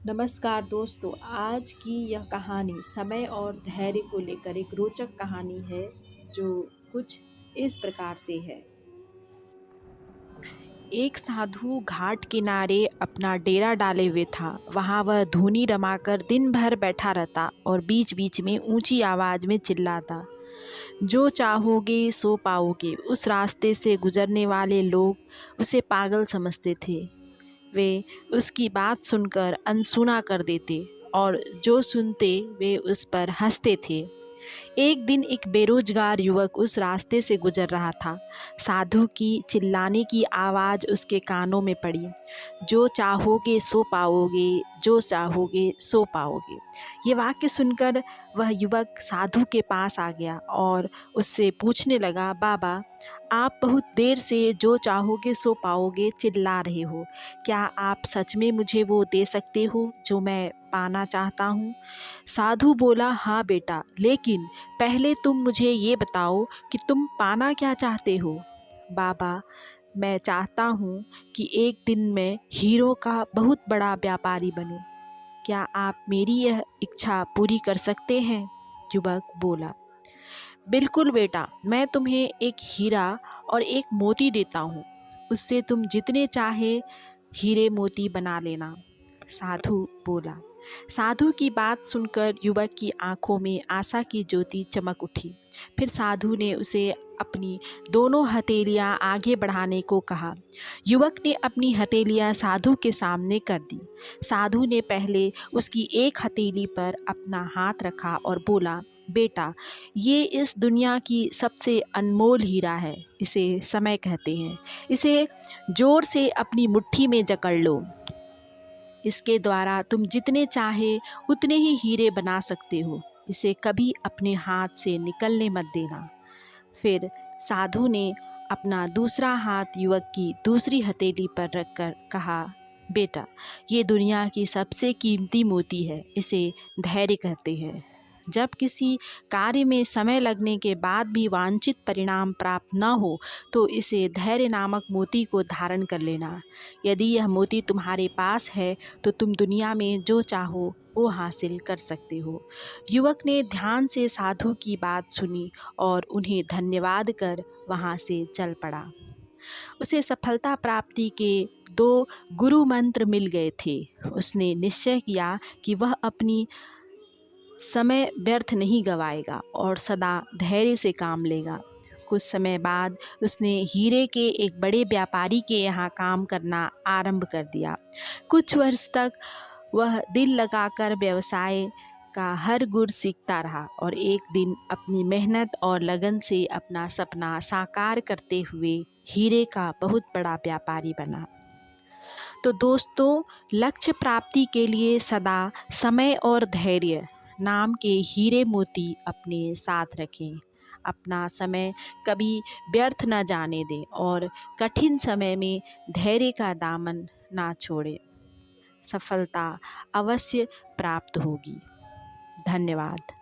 नमस्कार दोस्तों, आज की यह कहानी समय और धैर्य को लेकर एक रोचक कहानी है जो कुछ इस प्रकार से है। एक साधु घाट किनारे अपना डेरा डाले हुए था। वहाँ वह धूनी रमाकर दिन भर बैठा रहता और बीच बीच में ऊंची आवाज में चिल्लाता, जो चाहोगे सो पाओगे। उस रास्ते से गुजरने वाले लोग उसे पागल समझते थे। वे उसकी बात सुनकर अनसुना कर देते और जो सुनते वे उस पर हंसते थे। एक दिन एक बेरोजगार युवक उस रास्ते से गुजर रहा था। साधु की चिल्लाने की आवाज़ उसके कानों में पड़ी, जो चाहोगे सो पाओगे, जो चाहोगे सो पाओगे। ये वाक्य सुनकर वह युवक साधु के पास आ गया और उससे पूछने लगा, बाबा, आप बहुत देर से जो चाहोगे सो पाओगे चिल्ला रहे हो। क्या आप सच में मुझे वो दे सकते हो जो मैं पाना चाहता हूँ? साधु बोला, हाँ बेटा, लेकिन पहले तुम मुझे ये बताओ कि तुम पाना क्या चाहते हो? बाबा, मैं चाहता हूँ कि एक दिन मैं हीरो का बहुत बड़ा व्यापारी बनूं। क्या आप मेरी यह इच्छा पूरी कर सकते हैं? युवक बोला, बिल्कुल बेटा, मैं तुम्हें एक हीरा और एक मोती देता हूँ। उससे तुम जितने चाहे हीरे मोती बना लेना। साधु बोला। साधु की बात सुनकर युवक की आंखों में आशा की ज्योति चमक उठी। फिर साधु ने उसे अपनी दोनों हथेलियां आगे बढ़ाने को कहा। युवक ने अपनी हथेलियां साधु के सामने कर दी। साधु ने पहले उसकी एक हथेली पर अपना हाथ रखा और बोला, बेटा, ये इस दुनिया की सबसे अनमोल हीरा है। इसे समय कहते हैं। इसे जोर से अपनी मुट्ठी में जकड़ लो। इसके द्वारा तुम जितने चाहे उतने ही हीरे बना सकते हो। इसे कभी अपने हाथ से निकलने मत देना। फिर साधु ने अपना दूसरा हाथ युवक की दूसरी हथेली पर रखकर कहा, बेटा, ये दुनिया की सबसे कीमती मोती है। इसे धैर्य कहते हैं। जब किसी कार्य में समय लगने के बाद भी वांछित परिणाम प्राप्त न हो तो इसे धैर्य नामक मोती को धारण कर लेना। यदि यह मोती तुम्हारे पास है तो तुम दुनिया में जो चाहो वो हासिल कर सकते हो। युवक ने ध्यान से साधु की बात सुनी और उन्हें धन्यवाद कर वहाँ से चल पड़ा। उसे सफलता प्राप्ति के 2 गुरु मंत्र मिल गए थे। उसने निश्चय किया कि वह अपनी समय व्यर्थ नहीं गवाएगा और सदा धैर्य से काम लेगा। कुछ समय बाद उसने हीरे के एक बड़े व्यापारी के यहाँ काम करना आरंभ कर दिया। कुछ वर्ष तक वह दिल लगाकर व्यवसाय का हर गुण सीखता रहा और एक दिन अपनी मेहनत और लगन से अपना सपना साकार करते हुए हीरे का बहुत बड़ा व्यापारी बना। तो दोस्तों, लक्ष्य प्राप्ति के लिए सदा समय और धैर्य नाम के हीरे मोती अपने साथ रखें। अपना समय कभी व्यर्थ न जाने दें और कठिन समय में धैर्य का दामन ना छोड़ें। सफलता अवश्य प्राप्त होगी। धन्यवाद।